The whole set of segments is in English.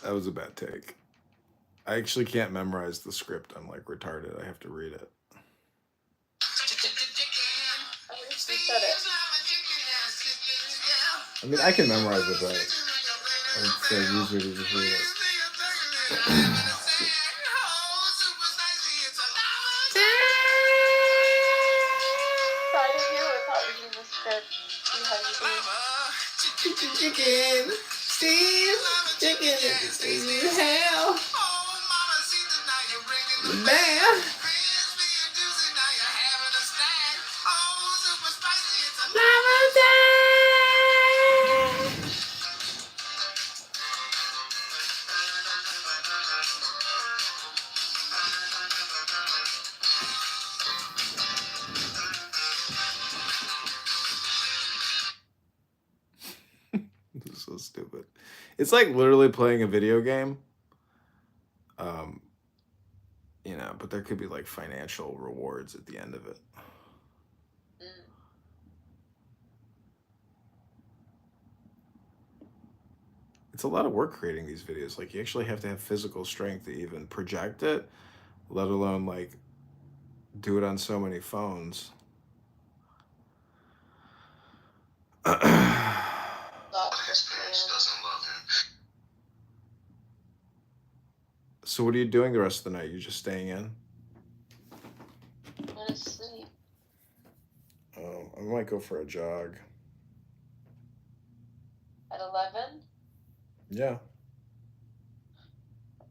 That was a bad take. I actually can't memorize the script. I'm like retarded. I have to read it. At least we said it. I mean, I can memorize it, but it's easier to just read it. Try it again without reading the script. See how you do. Chicken, Steve, chicken, you hell, man, This is so stupid. It's like literally playing a video game. Um, but there could be like financial rewards at the end of it. Mm. It's a lot of work creating these videos. Like you actually have to have physical strength to even project it, let alone like do it on so many phones. Not just man. So what are you doing the rest of the night? You just staying in? I'm gonna sleep. I might go for a jog. At 11? Yeah.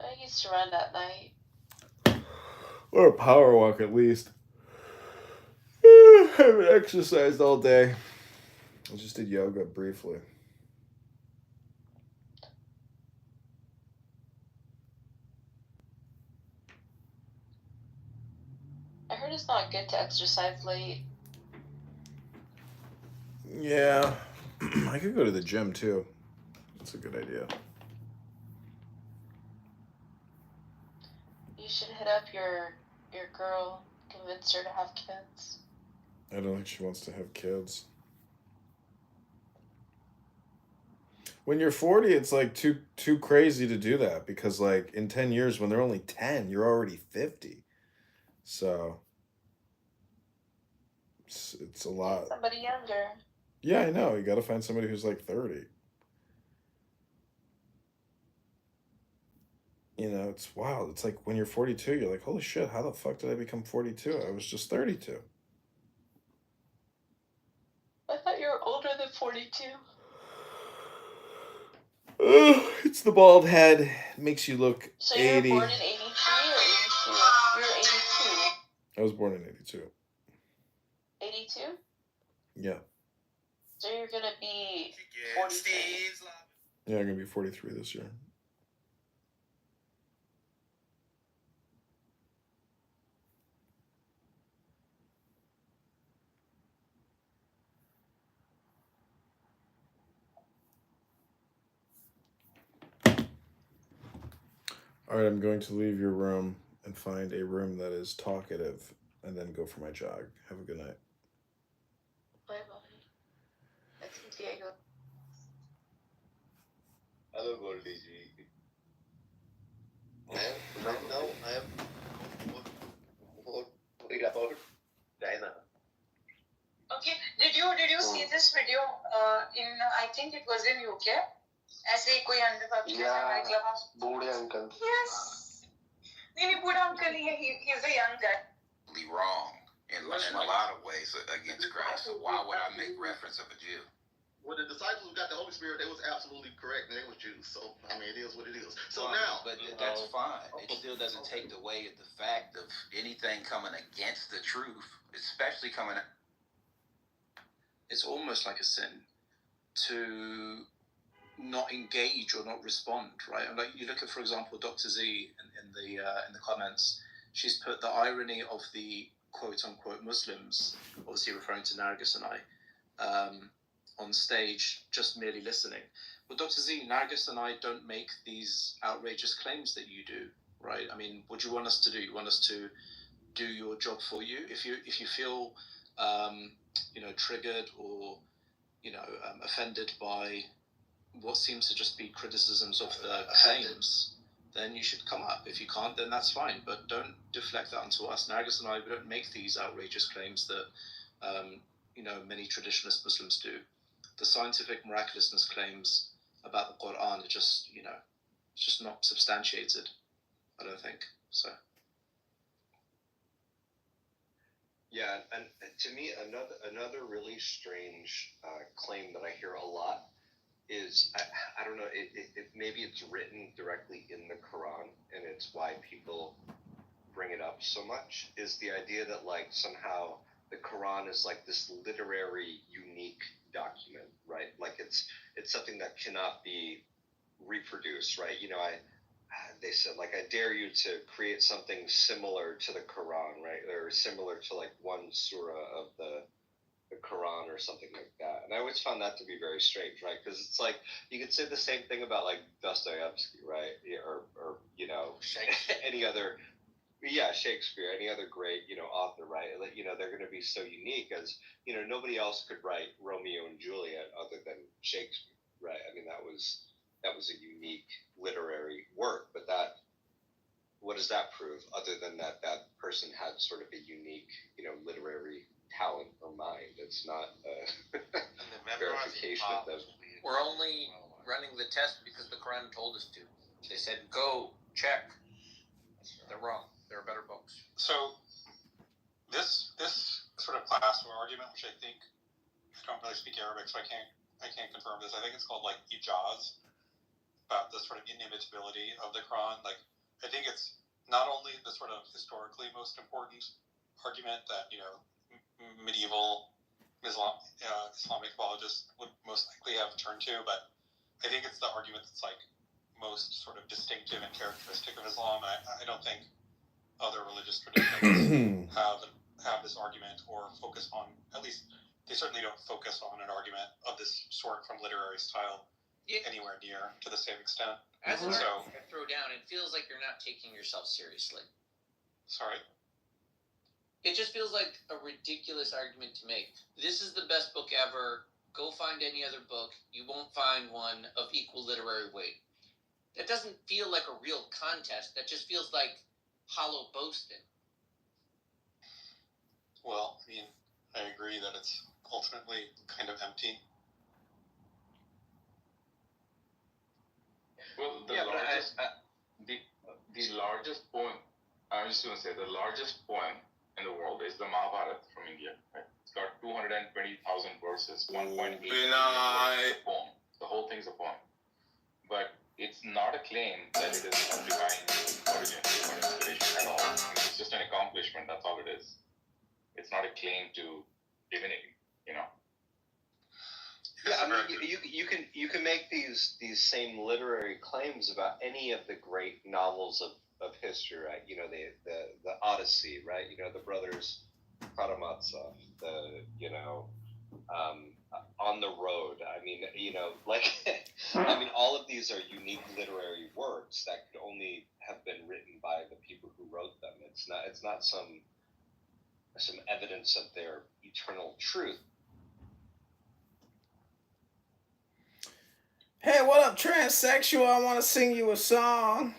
I used to run at night. Or a power walk at least. I haven't exercised all day. I just did yoga briefly. I heard it's not good to exercise late. Yeah. I could go to the gym too. That's a good idea. You should hit up your girl, convince her to have kids. I don't think she wants to have kids. When you're 40, it's like too crazy to do that because like in 10 years when they're only 10, you're already 50. So it's a lot. Find somebody younger. Yeah, I know. You got to find somebody who's like 30. It's wild. It's like when you're 42, you're like, holy shit, how the fuck did I become 42? I was just 32. I thought you were older than 42. It's the bald head. It makes you look So 80. you were born in 83 or 82? You're 82. I was born in 82. 82? Yeah. So you're gonna be 43. Yeah, I'm going to be 43 this year. All right, I'm going to leave your room and find a room that is talkative and then go for my jog. Have a good night. Bye bye. That's Diego. Hello, Goldie G. Right now I am more worried about China. Okay, did you see this video in I think it was in UK? ऐसे ही कोई under Yeah, बूढ़े uncle. Yes. नहीं बूढ़ा uncle ही है. He's a young guy. Wrong in a lot of ways against Christ. So why would I make reference of a Jew? Well, the disciples who got the Holy Spirit, they was absolutely correct, and they were Jews. So, I mean, it is what it is. So now... But that's fine. It still doesn't take away the fact of anything coming against the truth, especially coming... It's almost like a sin to not engage or not respond, right? And like you look at, for example, Dr. Z in the comments, she's put the irony of the quote-unquote Muslims, obviously referring to Nargis and I, on stage just merely listening. But Dr. Z, Nargis and I don't make these outrageous claims that you do, right? I mean, what do you want us to do? You want us to do your job for you? If you feel, triggered or, offended by what seems to just be criticisms of the claims, then you should come up. If you can't, then that's fine. But don't deflect that onto us. Nargis and I, we don't make these outrageous claims that many traditionalist Muslims do. The scientific miraculousness claims about the Quran are just it's just not substantiated. I don't think so. Yeah, and to me, another really strange claim that I hear a lot is I don't know, it maybe it's written directly in the Quran, and it's why people bring it up so much, is the idea that like somehow the Quran is like this literary unique document, right? Like it's something that cannot be reproduced, right? They said, like, I dare you to create something similar to the Quran, right? Or similar to like one surah of the Quran or something like that. And I always found that to be very strange, right? Because it's like, you could say the same thing about like Dostoevsky, right? Or any other, Shakespeare, any other great, author, right? Like, they're going to be so unique as, nobody else could write Romeo and Juliet other than Shakespeare, right? I mean, that was a unique literary work, but what does that prove other than that person had sort of a unique, literary talent or mind? It's not a verification of them. We're only running the test because the Quran told us to. They said, go, check. They're wrong. There are better books. So this sort of class or argument, which I think, I don't really speak Arabic, so I can't confirm this. I think it's called like ijaz, about the sort of inimitability of the Quran. Like, I think it's not only the sort of historically most important argument that medieval Islamic apologists would most likely have turned to, but I think it's the argument that's like most sort of distinctive and characteristic of Islam. I don't think other religious traditions have this argument or focus on, at least they certainly don't focus on an argument of this sort from literary style anywhere near to the same extent. As an argument, throw down, it feels like you're not taking yourself seriously. Sorry? It just feels like a ridiculous argument to make. This is the best book ever. Go find any other book. You won't find one of equal literary weight. That doesn't feel like a real contest. That just feels like hollow boasting. Well, I mean, I agree that it's ultimately kind of empty. Well, the largest poem, I'm just going to say, the largest poem in the world is the Mahabharata from India. Right? It's got 220,000 verses, 1.8 poem. The whole thing's a poem. But it's not a claim that it is of divine origin or inspiration at all. It's just an accomplishment, that's all it is. It's not a claim to divinity, Yeah, I mean, you can make these same literary claims about any of the great novels of history, right? The Odyssey, right? The brothers Karamazov, On the Road. I mean, all of these are unique literary works that could only have been written by the people who wrote them. It's not some evidence of their eternal truth. Hey, what up, transsexual? I want to sing you a song.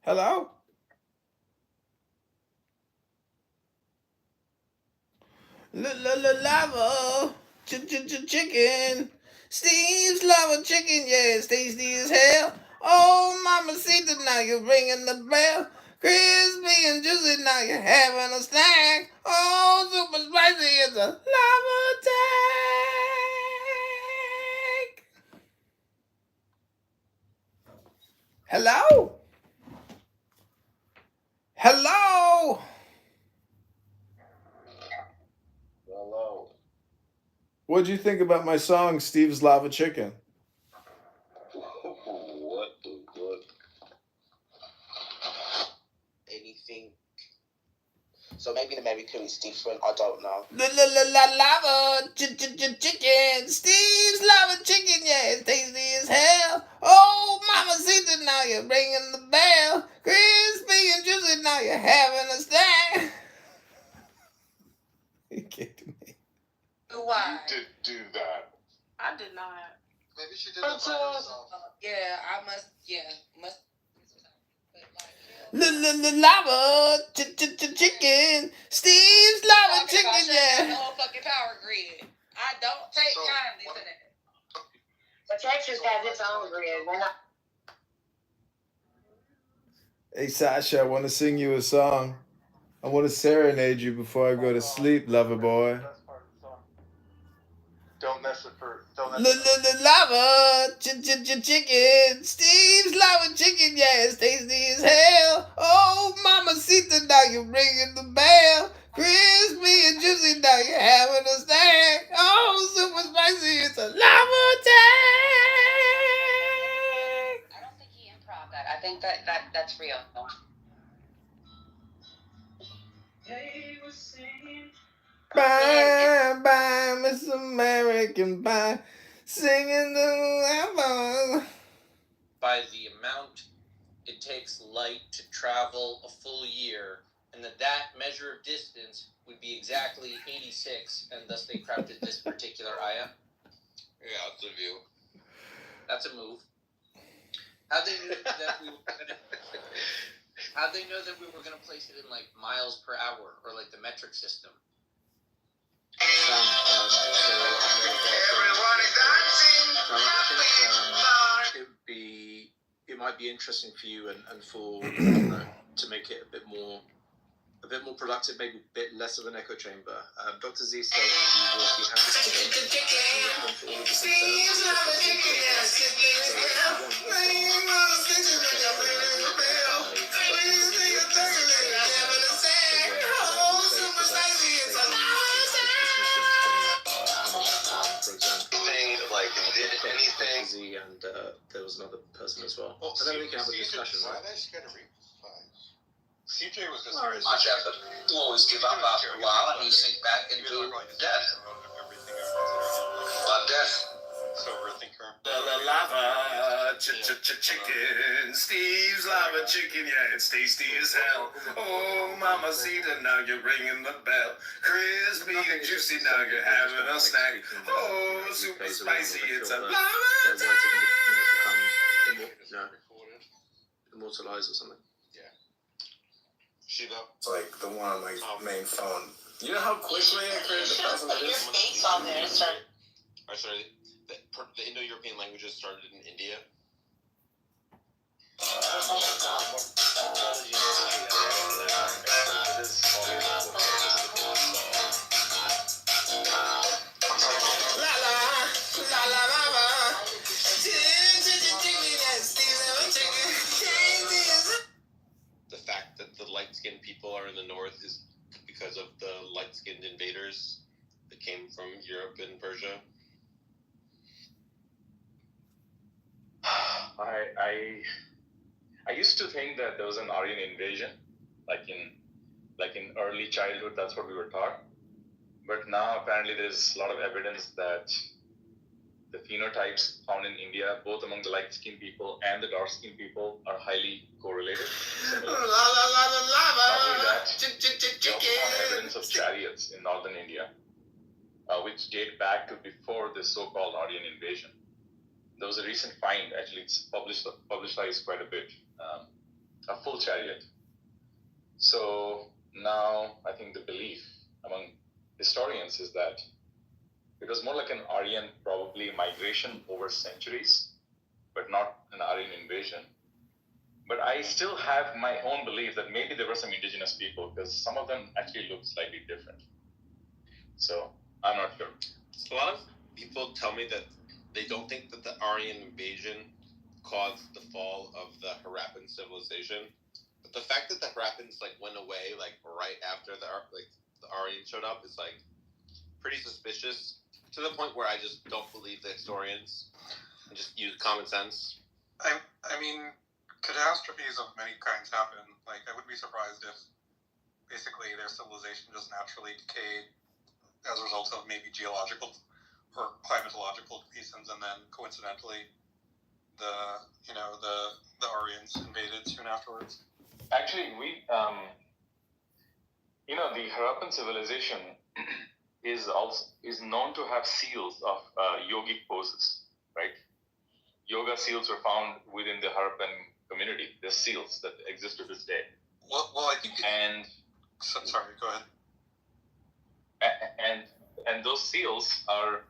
Hello? Lava chicken. Steve's lava chicken, yeah, it's tasty as hell. Oh, mama, see now you're ringing the bell. Crispy and juicy, now you're having a snack. Oh, super spicy, it's a lava tank. Hello? Hello? Hello. What'd you think about my song, Steve's Lava Chicken? What the fuck? Anything. So maybe the American is different. I don't know. Lava chicken. Steve's lava chicken, yeah, it's tasty as hell. Oh, mama, see now you're ringing the bell. Crispy and juicy, now you're having a snack. Why? You did do that. I did not. Maybe she did that by herself. Yeah, I must. Yeah, must. Lava chicken. Steve's lava chicken, The yeah. whole fucking power grid. I don't take So, kindly what- to that. But Texas has its own grid. We're not. Hey Sasha, I want to sing you a song. I want to serenade you before I go to sleep, lover boy. Don't mess with her. Don't mess Lava chicken. Steve's lava chicken, yeah, it's tasty as hell. Oh, mamacita, now you're ringing the bell. Crispy and juicy, now you're having a snack. Oh, super spicy, it's a lava tag. I don't think he improv that. I think that's real. Bye, Miss American Pie. Singing the lava. By the amount it takes light to travel a full year, and that measure of distance would be exactly 86, and thus they crafted this particular ayah. Yeah, it's a view. That's a move. How'd they know that we were gonna? How'd they know that we were gonna place it in like miles per hour or like the metric system? It might be interesting for you and for to make it a bit more productive, maybe a bit less of an echo chamber. Dr. Z said he will be happy to Anything. and there was another person as well. And then we can have a discussion. Why did I just get a reprise? CJ was just Watch out, but you always give up after a while and you sink back into death. everything I consider But death. so overthinker. Lava chicken. Steve's lava chicken, yeah, it's tasty as hell. Oh, mamacita, now you're ringing the bell. Crispy and juicy, now you're having a snack. Oh, super spicy, it's a lava Immortalized or something. Shiva. It's like the one on my main phone. You know how quickly I created the puzzle? Put your face on there. Start. Sorry, the Indo-European languages started in India. The fact that the light-skinned people are in the north is because of the light-skinned invaders that came from Europe and Persia. I used to think that there was an Aryan invasion, like in early childhood. That's what we were taught. But now apparently there's a lot of evidence that the phenotypes found in India, both among the light-skinned people and the dark-skinned people, are highly correlated. Not only that, we also found evidence of chariots in northern India, which date back to before this so-called Aryan invasion. There was a recent find, actually it's publicized quite a bit, a full chariot. So now I think the belief among historians is that it was more like an Aryan, probably migration over centuries, but not an Aryan invasion. But I still have my own belief that maybe there were some indigenous people, because some of them actually look slightly different. So I'm not sure. A lot of people tell me that they don't think that the Aryan invasion caused the fall of the Harappan civilization. But the fact that the Harappans went away right after the Aryans showed up is pretty suspicious, to the point where I just don't believe the historians and just use common sense. I mean, catastrophes of many kinds happen. I would be surprised if basically their civilization just naturally decayed as a result of maybe geological or climatological reasons, and then coincidentally the Aryans invaded soon afterwards. Actually, the Harappan civilization is known to have seals of yogic poses, right? Yoga seals were found within the Harappan community. There's seals that exist to this day. Well, I think. Sorry, go ahead. And those seals are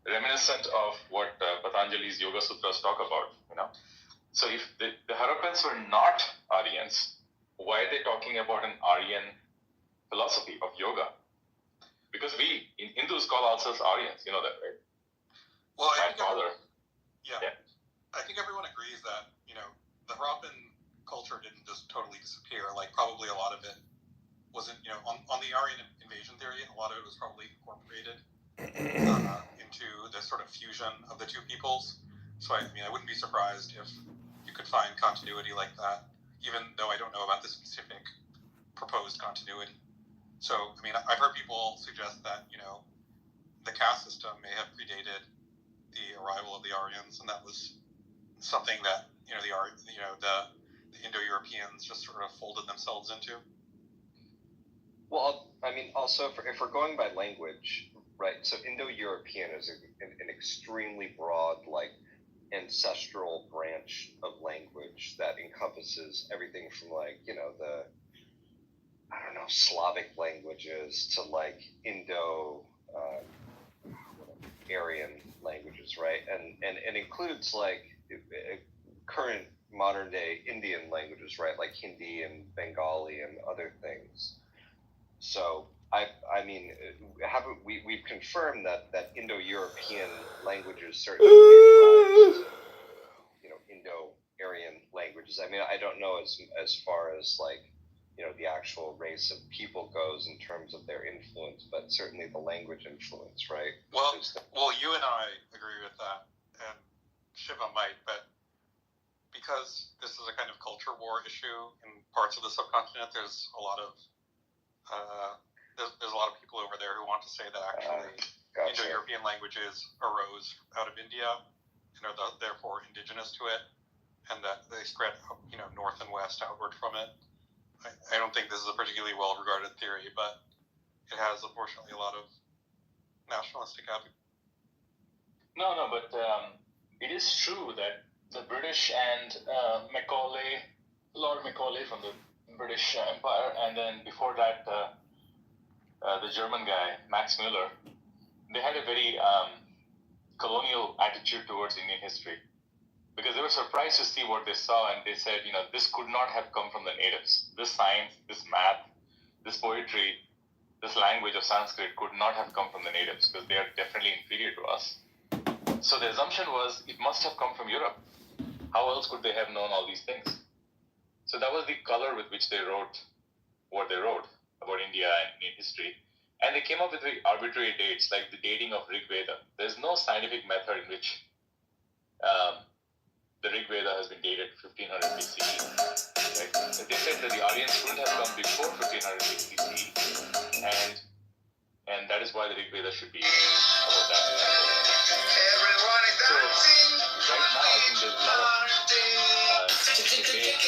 reminiscent of what Patanjali's Yoga Sutras talk about, you know. So if the Harappans were not Aryans, why are they talking about an Aryan philosophy of yoga? Because we Hindus call ourselves Aryans, you know that, right? Well, My father. Yeah. I think everyone agrees that, you know, the Harappan culture didn't just totally disappear. Like, probably a lot of it wasn't, you know, on the Aryan invasion theory, a lot of it was probably incorporated into the sort of fusion of the two peoples. So, I mean, I wouldn't be surprised if you could find continuity like that, even though I don't know about the specific proposed continuity. So, I mean, I've heard people suggest that, you know, the caste system may have predated the arrival of the Aryans, and that was something that, you know, the Indo-Europeans just sort of folded themselves into. Well, I mean, also if we're going by language, right? So Indo-European is an extremely broad, like, ancestral branch of language that encompasses everything from, like, you know, the, I don't know, Slavic languages to, like, Indo-Aryan languages, right? And it includes, like, current modern day Indian languages, right? Like Hindi and Bengali and other things. So I mean, we've confirmed that Indo-European languages certainly gave rise to, you know, Indo-Aryan languages. I mean, I don't know as far as, like, you know, the actual race of people goes in terms of their influence, but certainly the language influence, right? Well, you and I agree with that, and Shiva might, but because this is a kind of culture war issue in parts of the subcontinent, there's a lot of there's a lot of people over there who want to say that actually Indo-European languages arose out of India and are therefore indigenous to it, and that they spread, you know, north and west outward from it. I don't think this is a particularly well-regarded theory, but it has, unfortunately, a lot of nationalistic advocates. No, but it is true that the British and Lord Macaulay from the British Empire, and then before that, the German guy, Max Muller, they had a very colonial attitude towards Indian history, because they were surprised to see what they saw, and they said, you know, this could not have come from the natives. This science, this math, this poetry, this language of Sanskrit could not have come from the natives, because they are definitely inferior to us. So the assumption was it must have come from Europe. How else could they have known all these things? So that was the color with which they wrote what they wrote about India and Indian history. And they came up with very arbitrary dates, like the dating of Rig Veda. There's no scientific method in which the Rig Veda has been dated 1500 BCE. Right? They said that the Aryans couldn't have come before 1500 BCE, and that is why the Rig Veda should be about that. So right now, I think there's a lot of debate,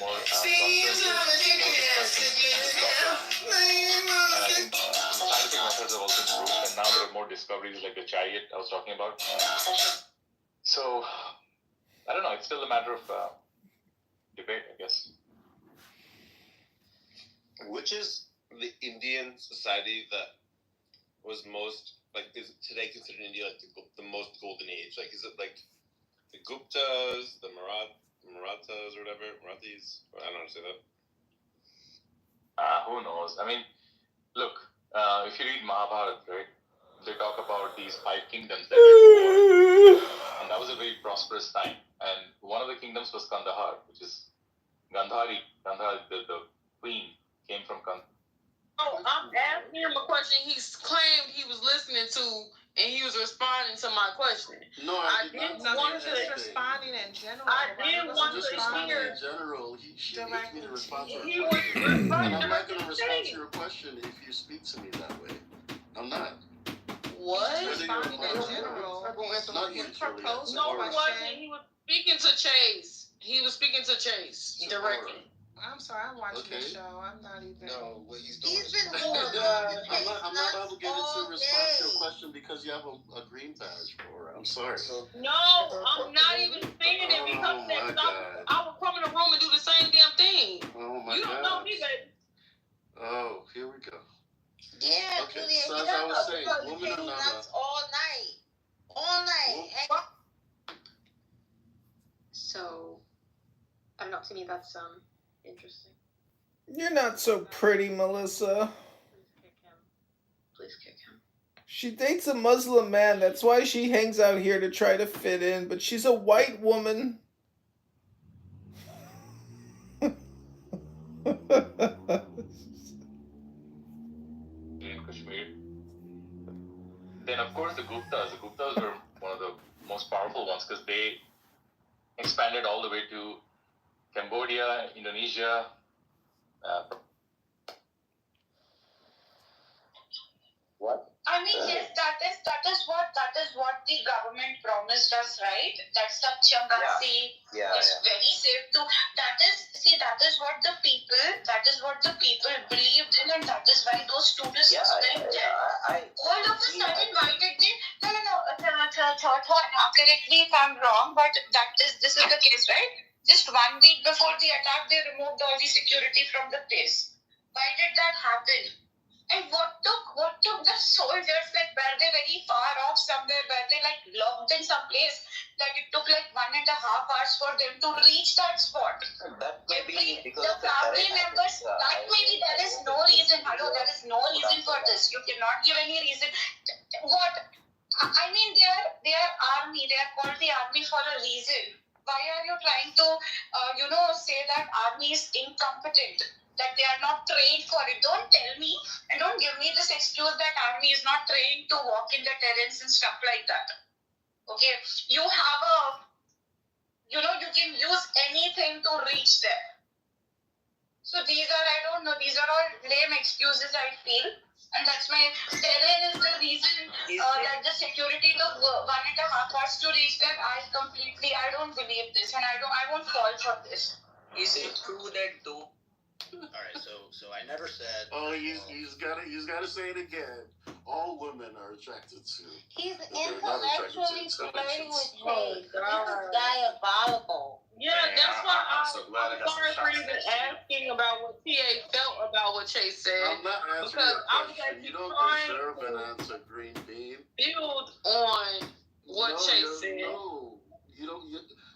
more conferences, more discussions on this topic. And I think scientific methods have also improved, and now there are more discoveries like the chariot I was talking about. So I don't know, it's still a matter of debate, I guess. Which is the Indian society that was most, like, is today considered India like the most golden age? Like, is it like the Guptas, the Marathas or whatever, Marathis? I don't know how to say that. Who knows? I mean, look, if you read Mahabharata, right, they talk about these 5 kingdoms that went to war, and that was a very prosperous time. And one of the kingdoms was Kandahar, which is Gandhari, the queen, came from Kandahar. Oh, I'm asking him a question he's claimed he was listening to, and he was responding to my question. No, I didn't want to. Responding in general. I didn't want to hear. In general, she needs me to respond to her He question. was And I'm not going to respond to your question if you speak to me that way. I'm not. What? Responding in general. Not usually. No, he wasn't. He was speaking to Chase. Directly. I'm sorry, I'm watching the show. I'm not even. No, what he's doing He's is been warned. I'm not obligated to respond to your question because you have a green badge for it. I'm sorry. No, I'm not even saying it because I would come in the room and do the same damn thing. Oh my You don't know me, baby. Oh, here we go. Yeah, Okay, Julia, so you as I don't was know saying, because you woman do or not, nuts all night. All night. So, I don't know, to me that's interesting. You're not so pretty, Melissa. Please kick him. Please kick him. She dates a Muslim man. That's why she hangs out here to try to fit in. But she's a white woman. In Kashmir. Then, of course, the Guptas. The Guptas were one of the most powerful ones because they expanded all the way to Cambodia, Indonesia. What? I mean, yes, that is what the government promised us, right? That Changasi is very safe to. That is what the people believed in, and that is why those tourists went there. All of a sudden, why did they? No. Correct me if I'm wrong, but this is the case, right? Just 1 week before the attack, they removed all the security from the place. Why did that happen? And what took the soldiers, like, were they very far off somewhere? Were they like locked in some place that it took like 1.5 hours for them to reach that spot? That may be because the family members, that maybe there is no reason. Hello, there is no reason for this. You cannot give any reason. What? I mean, they are army. They are called the army for a reason. Why are you trying to, say that army is incompetent? That they are not trained for it. Don't tell me and don't give me this excuse that army is not trained to walk in the terrains and stuff like that. Okay, you have you can use anything to reach there. So these are all lame excuses, I feel. And that's my terrain is the reason that the security took 1.5 hours to reach there. I don't believe this, and I won't fall for this. Is it true that though? All right, so I never said. Oh, he's gotta say it again. All women are attracted to. He's intellectually flirting with Oh, Jay. This God. is diabolical. Yeah, that's why I'm so glad I I'm got some sorry for shots even next to you. asking about what TA felt about what Chase said. I'm not answering Because your I was question. actually You don't trying deserve an to answer, Green Bean. build on what Chase said. No, you don't.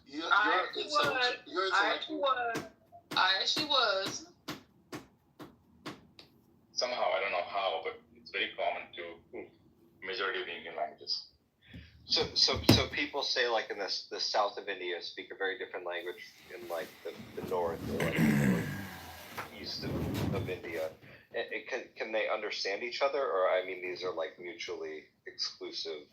You're I actually was. You're I actually was. Somehow, I don't know how, but it's very common to majority of the Indian languages. So people say, like, in the south of India speak a very different language in, like, the north or like the east of India. Can they understand each other, or I mean, these are like mutually exclusive